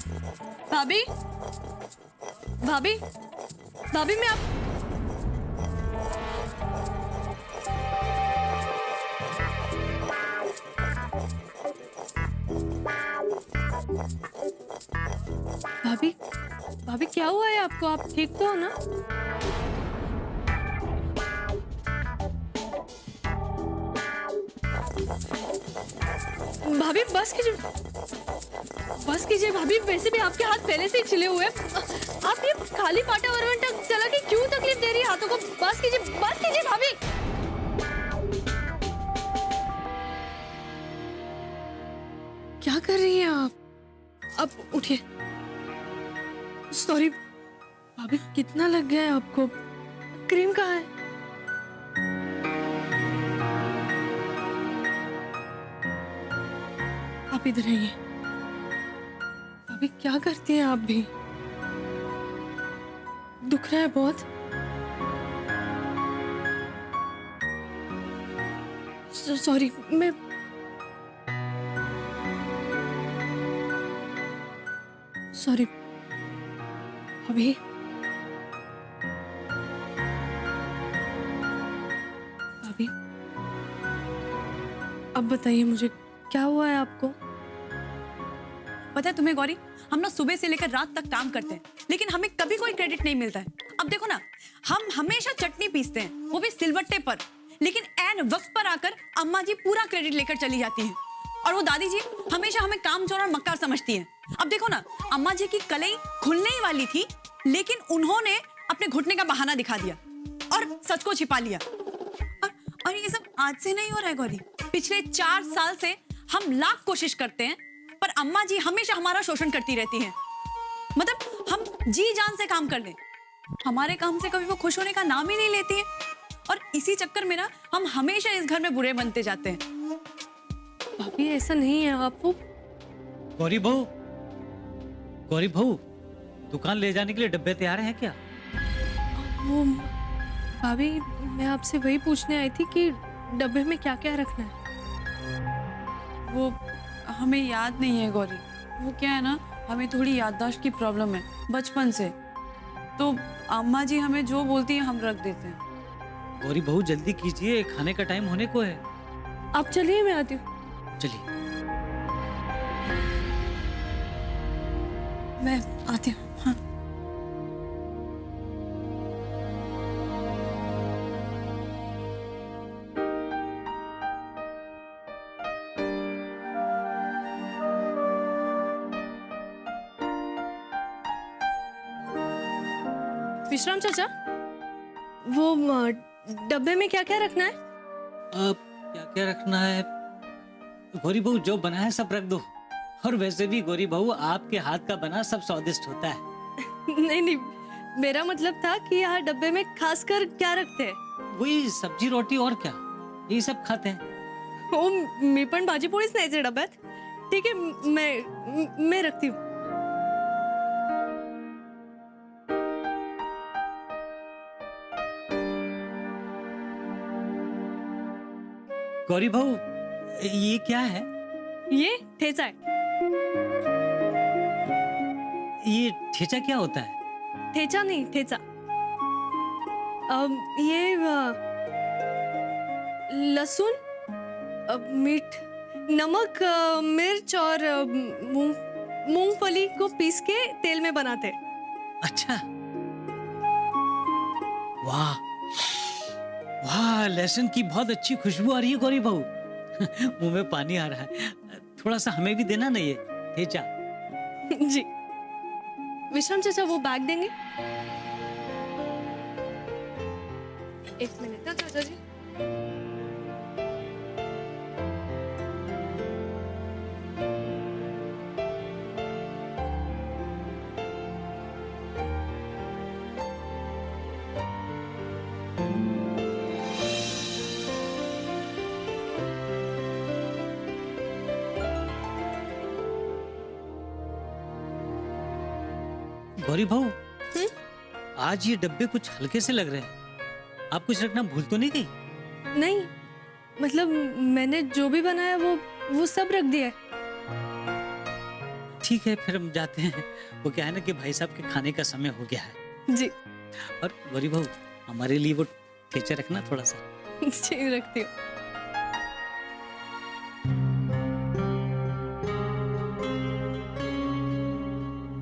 भाभी, भाभी, भाभी मैं आप भाभी, भाभी क्या हुआ है आपको? आप ठीक तो हो ना? भाभी बस कीजिए भाभी। वैसे भी आपके हाथ पहले से ही छिले हुए हैं। आप ये खाली पाटा वरवंटा चला के क्यों तकलीफ दे रही है हाथों को? बस कीजिए भाभी। क्या कर रही हैं आप? अब उठिए। सॉरी भाभी, कितना लग गया है आपको? क्रीम कहाँ है? आप इधर आइए। भाभी क्या करती हैं आप भी? दुख रहा है बहुत? सॉरी मैं सॉरी भाभी। भाभी अब बताइए मुझे, क्या हुआ है आपको? पता है तुम्हें गौरी, हम ना सुबह से लेकर रात तक काम करते हैं लेकिन हमें कभी कोई क्रेडिट नहीं मिलता है। अब देखो ना, हम हमेशा चटनी पीसते हैं, वो भी सिलवट्टे पर, लेकिन ऐन वक्त पर आकर अम्मा जी पूरा क्रेडिट लेकर चली जाती हैं और वो दादी जी हमेशा हमें कामचोर और मक्कार समझती हैं। अब देखो ना, अम्मा जी की कलई खुलने ही वाली थी लेकिन उन्होंने अपने घुटने का बहाना दिखा दिया और सच को छिपा लिया। और ये सब आज से नहीं हो रहा है गौरी, पिछले 4 साल से हम लाख कोशिश करते हैं पर अम्मा जी हमेशा हमारा शोषण करती रहती हैं। मतलब हम जी जान से काम कर लें, हमारे काम से कभी वो खुश होने का नाम ही नहीं लेती है और इसी चक्कर में ना हम हमेशा इस घर में बुरे बनते जाते हैं। भाभी ऐसा नहीं है। आप वो गौरी बहू, दुकान ले जाने के लिए डब्बे तैयार हैं क्या? वो भाभी, मैं आपसे वही पूछने आई थी कि डब्बे में क्या क्या रखना है। वो हमें याद नहीं है गौरी, वो क्या है ना, हमें थोड़ी याददाश्त की प्रॉब्लम है बचपन से, तो अम्मा जी हमें जो बोलती है हम रख देते हैं। गौरी बहू जल्दी कीजिए, खाने का टाइम होने को है। आप चलिए, मैं आती हूँ। चलिए। मैं आती हूँ। हाँ। विश्राम चाचा, वो डब्बे में क्या क्या रखना है? अब क्या क्या रखना है? गौरी बहू जो बना है सब रख दो। और वैसे भी गौरी बहू आपके हाथ का बना सब स्वादिष्ट होता है। नहीं, मेरा मतलब था कि यहाँ डब्बे में खासकर क्या रखते हैं? वही सब्जी रोटी और क्या, यही सब खाते हैं। ओ, मी पण भाजी पोळीच न्यायचे डब्यात। ठीक है, मैं रखती हूँ। गौरी बहू ये क्या है? ये ठेचा है। ये ठेचा क्या होता है? ठेचा नहीं, ठेचा। ये लहसुन, मीठ, नमक, मिर्च और मूंगफली को पीस के तेल में बनाते हैं। अच्छा, वाह वाह, लहसुन की बहुत अच्छी खुशबू आ रही है गौरी बहू। मुंह में पानी आ रहा है। थोड़ा सा हमें भी देना ना ये ठेचा। जी। विश्राम चाचा, वो बैग देंगे? एक मिनट ना चाचा जी। गौरी बहू, आज ये डब्बे कुछ हल्के से लग रहे हैं। आप कुछ रखना भूल तो नहीं गई? नहीं, मतलब मैंने जो भी बनाया वो सब रख दिया है। ठीक है, फिर हम जाते हैं। वो क्या है ना कि भाई साहब के खाने का समय हो गया है। जी और गौरी बहू, हमारे लिए वो ठेचा रखना थोड़ा सा। जी रखती हूँ।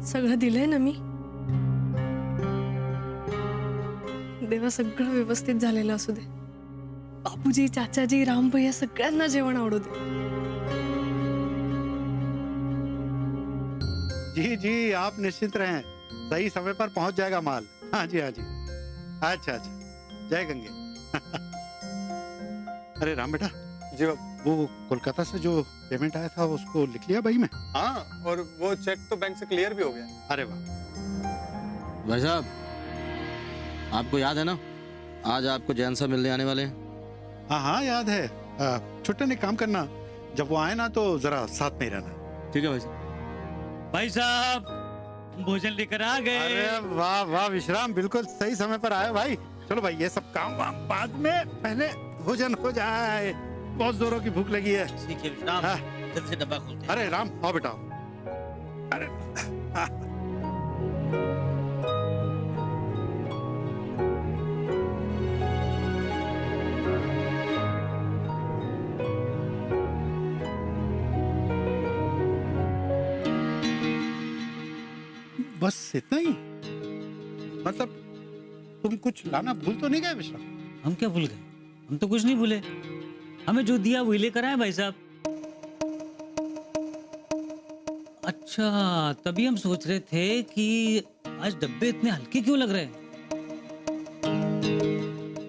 सगळं दिलंय ना मी. देवा सगळं व्यवस्थित झालेलं असू दे. बापूजी, चाचाजी, राम भैया सगळ्यांना जेवण आवडू दे. जी जी, आप निश्चिंत रहें, सही समय पर पहुंच जाएगा माल. हाँ जी हाँ जी. अच्छा अच्छा, जय गंगे. अरे राम बेटा जी बाबू. वो कोलकाता से जो पेमेंट आया था उसको लिख लिया भाई में. हाँ, और वो चेक तो बैंक से क्लियर भी हो गया. अरे वाह. भाई साहब, आपको याद है ना, आज आपको जैन साहब मिलने आने वाले हैं. हाँ हाँ याद है. छुट्टन एक काम करना, जब वो आए ना तो जरा साथ में ही रहना. ठीक है भाई साहब. भाई साहब, भोजन लेकर आ गए। अरे वाह वाह विश्राम, बिल्कुल सही समय पर आए भाई. चलो भाई, ये सब काम वाम बाद में, पहले भोजन हो जाए. बहुत जोरों की भूख लगी है. ठीक है विश्राम, हाँ. जल्दी से डब्बा खोलते हैं. अरे राम, आओ बेटा. अरे हाँ. बस इतना ही? मतलब तुम कुछ लाना भूल तो नहीं गए विश्राम? हम क्या भूल गए? हम तो कुछ नहीं भूले। हमें जो दिया वही लेकर आए भाई साहब। अच्छा, तभी हम सोच रहे थे कि आज डब्बे इतने हल्के क्यों लग रहे हैं।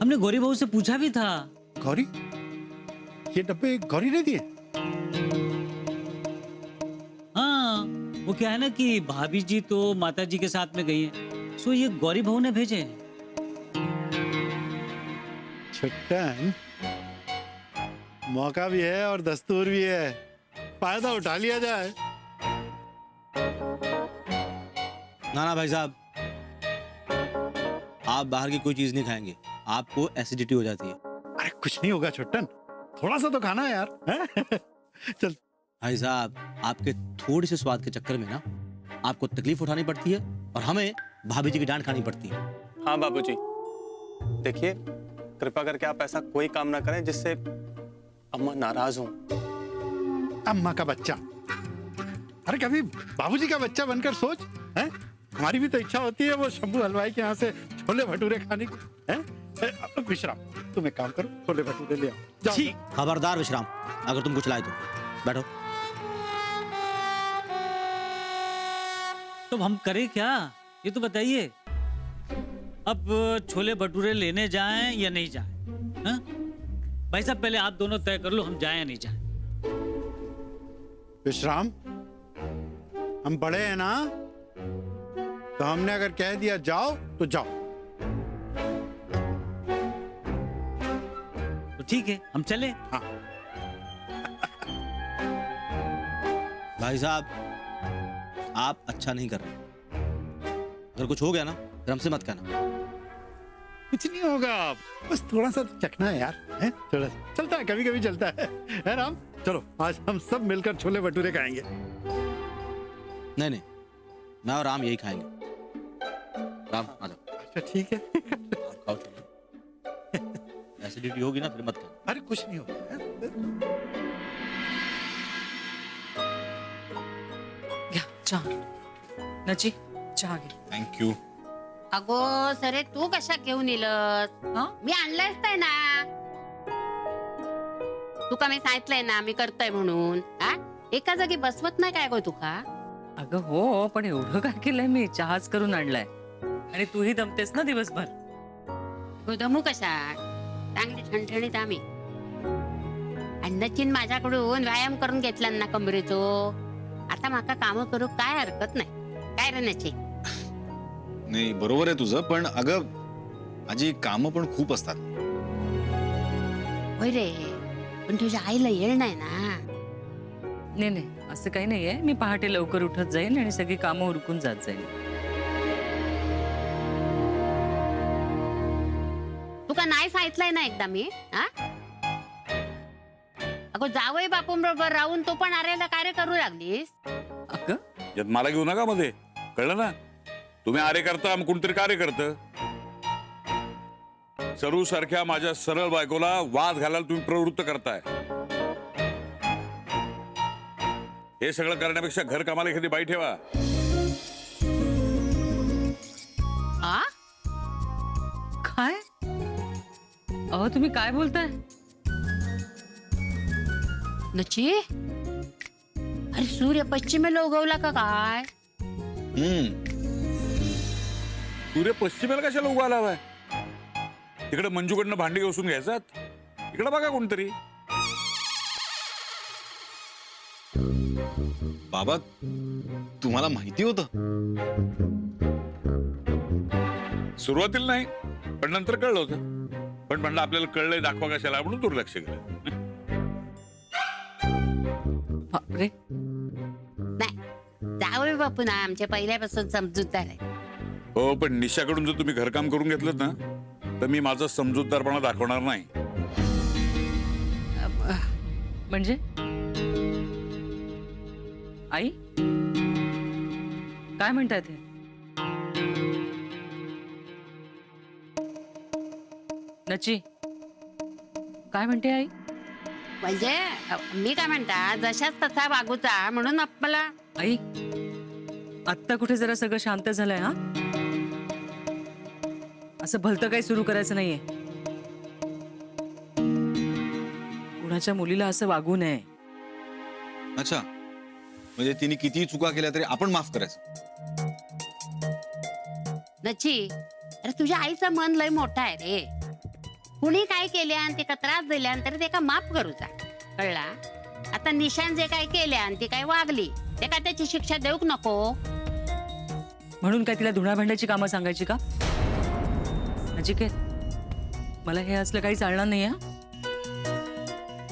हमने गौरी बहू से पूछा भी था। गौरी? ये डब्बे गौरी ने दिए? हाँ, वो क्या है ना कि भाभी जी तो माता जी के साथ में गई हैं, सो ये गौरी बहू ने भेजे हैं। छुट्टन, मौका भी है और दस्तूर भी है, फायदा उठा लिया जाए. ना ना भाई साहब, आप बाहर की कोई चीज नहीं खाएंगे, आपको एसिडिटी हो जाती है. अरे कुछ नहीं होगा छुट्टन, थोड़ा सा तो खाना है यार. हैं? चल. भाई साहब, आपके थोड़े से स्वाद के चक्कर में ना आपको तकलीफ उठानी पड़ती है और हमें भाभी जी की डांट खानी पड़ती है. हाँ बाबूजी, देखिए कृपा करके आप ऐसा कोई काम ना करें जिससे अम्मा नाराज हों. अम्मा का बच्चा? अरे कभी बाबूजी का बच्चा बनकर सोच. हैं? हमारी भी तो इच्छा होती है वो शंभू हलवाई के यहाँ से छोले भटूरे खाने की. हैं? विश्राम, तुम एक काम करो, छोले भटूरे ले आओ. जाओ. ठीक। खबरदार विश्राम, अगर तुम कुछ लाए तो बैठो. तो हम करें क्या, ये तो बताइए। अब छोले भटूरे लेने जाएं या नहीं जाएं? हाँ? भाई साहब, पहले आप दोनों तय कर लो, हम जाएं या नहीं जाएं। विश्राम, हम बड़े हैं ना, तो हमने अगर कह दिया जाओ तो जाओ. तो ठीक है, हम चले। हाँ. भाई साहब, आप अच्छा नहीं कर रहे. अगर कुछ हो गया ना फिर हमसे मत कहना. कुछ नहीं होगा, बस थोड़ा सा तो चखना है यार. हैं? थोड़ा सा चलता है, कभी कभी चलता है राम? चलो आज हम सब मिलकर छोले भटूरे खाएंगे. नहीं नहीं, मैं और राम यही खाएंगे. राम आ जाओ. अच्छा ठीक है. आप खाओ छोले. एसिडिटी होगी ना फिर मत कहना. अरे कुछ नहीं होगा यार. घ्या चहा. नची चहा घे. थँक्यू. अगो सरे, तू कशा घेऊन येलस? हा? मी आणलंच नाही ना. तुका मी सांगितलंय ना मी करतोय म्हणून. हा? एका जागी बसवत नाही काय गो तुका? अगं हो, पण एवढं काय केलंय मी, चहाच करून आणलाय. आणि तूही दमतेस ना दिवसभर. गोदमू कशा चांगली ठणठणीत आम्ही. अन्नचिन माझ्याकडून व्यायाम करून घेतला ना कमरेचो. आता माका काम करू काय हरकत नाही. काय रे नची? नाही बरोबर आहे तुझं, पण अगं आजी कामं पण खूप असतात. होय रे, पण तुझ्या आईला येळ नाही ना. नाही नाही, असं काही नाहीये. मी पहाटे लवकर उठत जाईन आणि सगळी कामं उरकून जात जाईन. तुका नाही सांगितलंय ना एकदा मी. हा? अगो जावई बापूंबरोबर राहून तो पण आर्याला कार्य करू लागलीस. अगं यात मला घेऊ नका मध्ये, कळलं ना? तुम्ही आरे करता, मग कोणतरी कार्य करतं. सरू सारख्या माझ्या सरळ बायकोला वाद घालायला तुम्ही प्रवृत्त करताय. हे सगळं करण्यापेक्षा घर कामाला एखादी बाई ठेवा. आ काय अहो तुम्ही काय बोलताय? नची, अरे सूर्य पश्चिमेला उगवला का काय? सूर्य पश्चिमेला कशाला उगवायला हवाय? तिकडे मंजूकडनं भांडी घासून घ्यायचात, इकडे बघा कोणतरी. बाबा तुम्हाला माहिती होतं? सुरुवातीला नाही, पण नंतर कळलं होतं. पण म्हणलं आपल्याला कळलंय दाखवा कशाला, म्हणून दुर्लक्ष केलं. बापरे, नाही, जावई बापू ना आमच्या पहिल्यापासून समजूतदार आहे. हो, पण निशाकडून जर तुम्ही घरकाम करून घेतलं ना, तर मी माझा समजूतदारपणा दाखवणार नाही. म्हणजे आई काय म्हणतात हे? नची काय म्हणते आई? म्हणजे मी काय म्हणता, जशाच तसा वागूचा म्हणून आपल्याला. आई आत्ता कुठे जरा सगळं शांत झालंय हा? असं भलतं काही सुरू करायचं नाहीये. कुणाच्या मुलीला असं वागू नये. अच्छा, म्हणजे तिने किती चुका केल्या तरी आपण माफ करायचं? नची, अरे तुझ्या आईचं मन लय मोठा आहे रे. कुणी काय केल्या आणि ते त्रास दिल्यानंतर ते का माफ करूचा, कळला? आता निशान जे काय केल्या आणि ती काय वागली, ते का त्याची शिक्षा देऊक नको? म्हणून काय तिला धुणा भांड्याची कामं सांगायची का? नचिकेत, मला हे असलं काही चालणार नाही हा.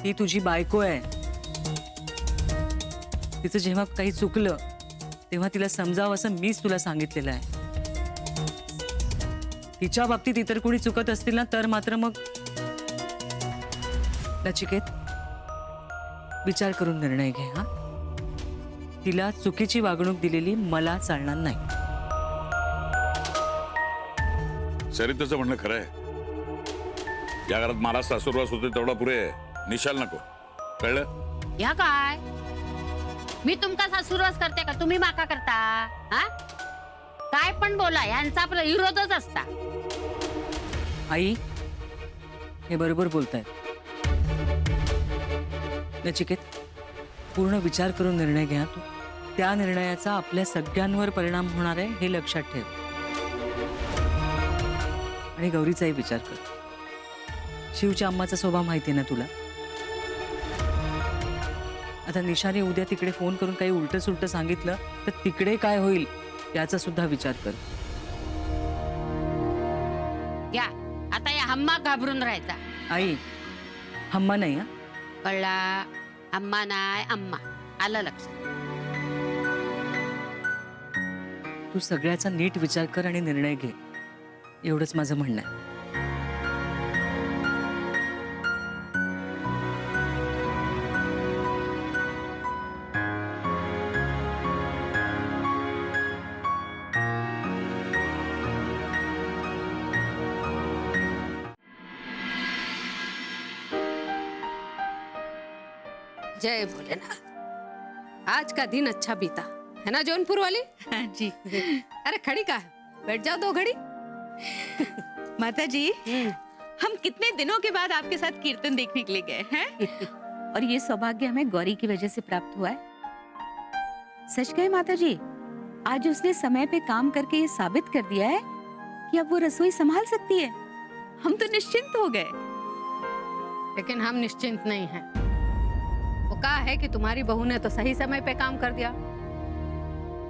ती तुझी बायको आहे. तिचं जेव्हा काही चुकलं तेव्हा तिला समजावं असं मीच तुला सांगितलेलं आहे. तिच्या बाबतीत इतर कोणी चुकत असतील ना, तर मात्र मग नचिकेत विचार करून निर्णय घे हा. तिला चुकीची वागणूक दिलेली मला चालणार नाही. सरिताचं म्हणणं खरं आहे. या घरात मला सासूरवास होते तेवढा पुरे आहे, निशाल नको, कळलं? या काय, मी तुमका सासूरवास करते का तुम्ही माका करता? हा, काय पण बोला, यांचा आपला विरोधच असता. आई हे बरोबर बोलतायत. नचिकेत, पूर्ण विचार करून निर्णय घ्या तू. त्या निर्णयाचा आपल्या सगळ्यांवर परिणाम होणार आहे हे लक्षात ठेव. आणि गौरीचाही विचार कर. शिवच्या अम्माचा स्वभाव माहिती आहे ना तुला. आता निशाने उद्या तिकडे फोन करून काही उलट सुलट सांगितलं तर तिकडे काय होईल याचा सुद्धा विचार कर. या आता या हम्मा घाबरून राहायचा. आई हम्मा नाही हा. कळला? अम्मा नाही, अम्मा. आलं लक्षात. तू सगळ्याचा नीट विचार कर आणि निर्णय घे, एवढंच माझं म्हणणं आहे. जय भोलेनाथ। आज का दिन अच्छा बीता है ना जौनपुर वाली? हाँ जी। अरे खड़ी का है, बैठ जाओ 2 घड़ी। माता जी, हम कितने दिनों के बाद आपके साथ कीर्तन देखने के लिए गए हैं। और ये सौभाग्य हमें गौरी की वजह से प्राप्त हुआ है। सच कहे माता जी, आज उसने समय पे काम करके ये साबित कर दिया है कि अब वो रसोई संभाल सकती है। हम तो निश्चिंत हो गए। लेकिन हम निश्चिंत नहीं हैं। वो कहा है कि तुम्हारी बहू ने तो सही समय पे काम कर दिया,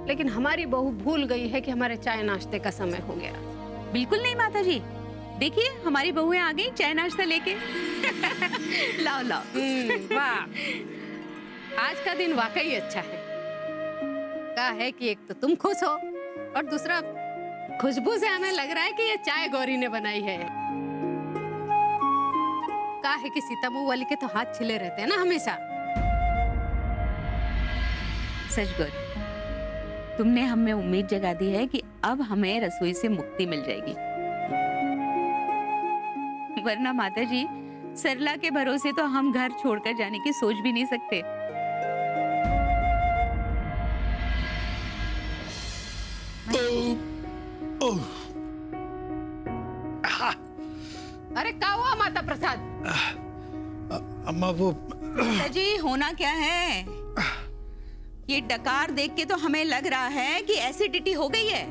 लेकिन हमारी बहू भूल गई है कि हमारे चाय नाश्ते का समय हो गया। बिल्कुल नहीं माता जी, देखिए हमारी बहुएं आ गई चाय नाश्ता लेके। लाओ लाओ। वाह, आज का दिन वाकई अच्छा है। कहा है कि एक तो तुम खुश हो और दूसरा खुशबू से हमें लग रहा है कि ये चाय गौरी ने बनाई है। कहा है कि सीता मुँह वाली के तो हाथ छिले रहते हैं ना हमेशा। सच गौरी, तुमने हमें उम्मीद जगा दी है कि अब हमें रसोई से मुक्ति मिल जाएगी। वरना माता जी, सरला के भरोसे तो हम घर छोड़कर जाने की सोच भी नहीं सकते। अरे क्या हुआ माता प्रसाद? अम्मा वो माता जी, होना क्या है? ये डकार देख के तो हमें लग रहा है कि एसिडिटी हो गई है।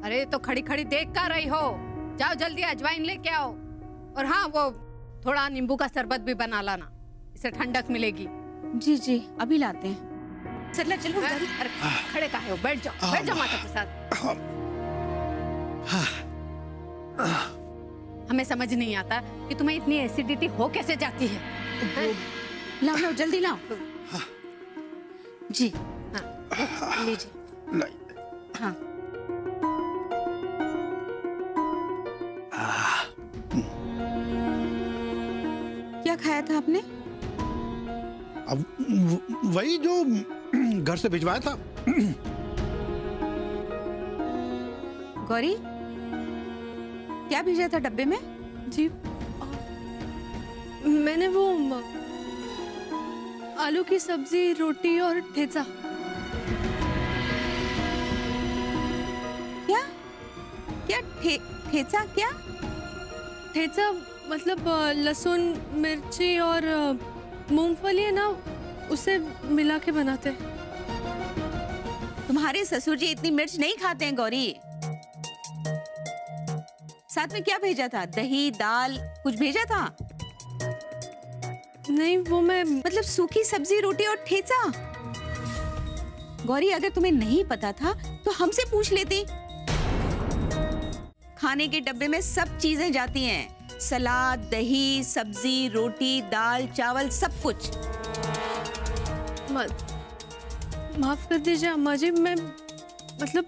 अरे तो खड़ी खड़ी देख कर रही हो, जाओ जल्दी अजवाइन लेके आओ। और हाँ, वो थोड़ा नींबू का शरबत भी बना लाना, इससे ठंडक मिलेगी। जी जी, अभी लाते हैं। सरला चलो। अरे खड़े काहे हो, बैठ जाओ माता प्रसाद। हमें समझ नहीं आता कि तुम्हें इतनी एसिडिटी हो कैसे जाती है। लाओ लाओ, जल्दी लाओ। जी हाँ, लीजिए। हाँ। क्या खाया था आपने? अब वही जो घर से भिजवाया था। गौरी, क्या भेजा था डब्बे में? जी, मैंने वो आलू की सब्जी, रोटी और ठेचा। क्या क्या ठेचा? क्या ठेचा मतलब लहसुन, मिर्ची और मूंगफली है ना, उसे मिला के बनाते हैं। तुम्हारे ससुर जी इतनी मिर्च नहीं खाते हैं गौरी। साथ में क्या भेजा था? दही, दाल कुछ भेजा था? नहीं, वो मैं मतलब सूखी सब्जी, रोटी और ठेचा। गौरी, अगर तुम्हें नहीं पता था तो हमसे पूछ लेती। खाने के डब्बे में सब चीजें जाती हैं, सलाद, दही, सब्जी, रोटी, दाल, चावल, सब कुछ। माफ कर दीजिए अम्मा जी, मैं मतलब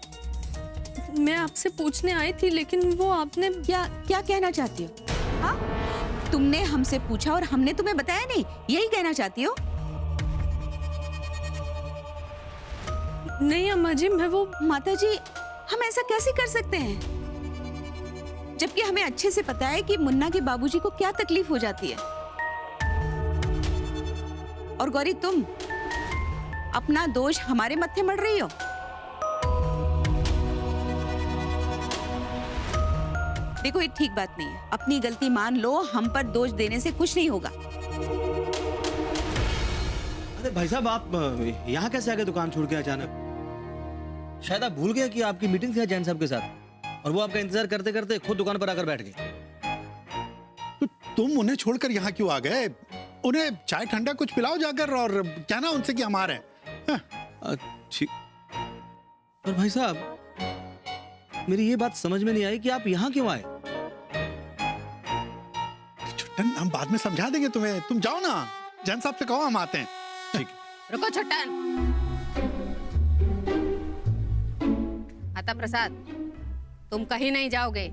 मैं आपसे पूछने आई थी, लेकिन वो आपने क्या कहना चाहती हो? हाँ, तुमने हमसे पूछा और हमने तुम्हें बताया नहीं, यही कहना चाहती हो? नहीं अम्मा जी, मैं वो माता जी, हम ऐसा कैसे कर सकते हैं, जबकि हमें अच्छे से पता है कि मुन्ना के बाबूजी को क्या तकलीफ हो जाती है। और गौरी, तुम अपना दोष हमारे मत्थे मढ़ रही हो। देखो, ये ठीक बात नहीं है। अपनी गलती मान लो, हम पर दोष देने से कुछ नहीं होगा। अरे भाई साहब, आप यहाँ कैसे आ गए दुकान छोड़ के अचानक? शायद आप भूल गए कि आपकी मीटिंग थी जैन साहब के साथ, और वो आपका इंतजार करते करते खुद दुकान पर आकर बैठ गए। तो तुम उन्हें छोड़कर यहाँ क्यों आ गए? उन्हें चाय ठंडा कुछ पिलाओ जाकर, और क्या ना उनसे कि हम आ रहे हैं। अच्छी, पर भाई साहब, मेरी ये बात समझ में नहीं आई कि आप यहाँ क्यों आए? छुट्टन, हम बाद में समझा देंगे तुम्हें, तुम जाओ ना, जैन साहब से कहो हम आते हैं। ठीक। रुको छुट्टन। माता प्रसाद, तुम कहीं नहीं जाओगे।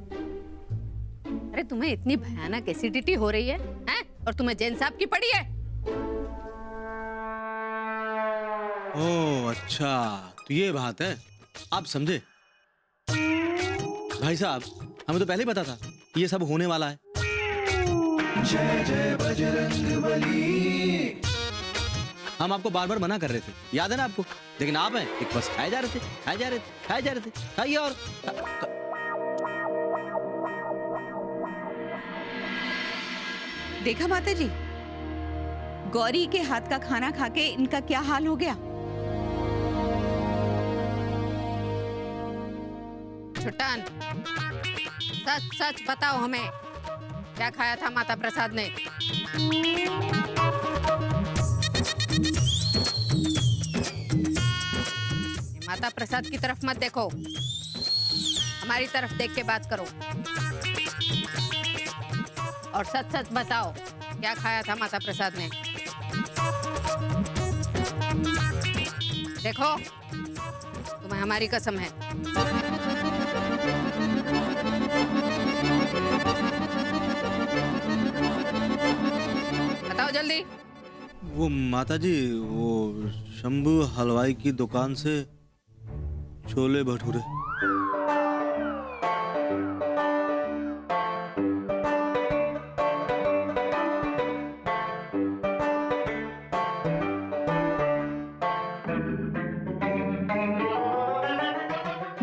अरे तुम्हें इतनी भयानक एसिडिटी हो रही है, हैं? और तुम्हें जैन साहब की पड़ी है। ओह अच्छा, तो ये बात है, आप समझे। भाई साहब, हमें तो पहले ही पता था कि ये सब होने वाला है। जय जय बजरंगबली। हम आपको बार बार मना कर रहे थे, याद है ना आपको? लेकिन आप हैं एक बस खाए जा रहे थे, खाए जा रहे थे, खाए जा रहे थे, खाइए। और देखा माता जी, गौरी के हाथ का खाना खा के इनका क्या हाल हो गया। छुट्टन, सच सच बताओ हमें, क्या खाया था माता प्रसाद ने? माता प्रसाद की तरफ मत देखो, हमारी तरफ देख के बात करो, और सच सच बताओ, क्या खाया था माता प्रसाद ने? देखो, तुम्हें हमारी कसम है। बताओ जल्दी। वो माताजी, वो शंभू हलवाई की दुकान से छोले भटूरे।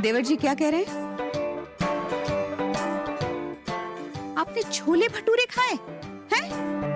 देवर जी क्या कह रहे हैं? आपने छोले भटूरे खाए हैं?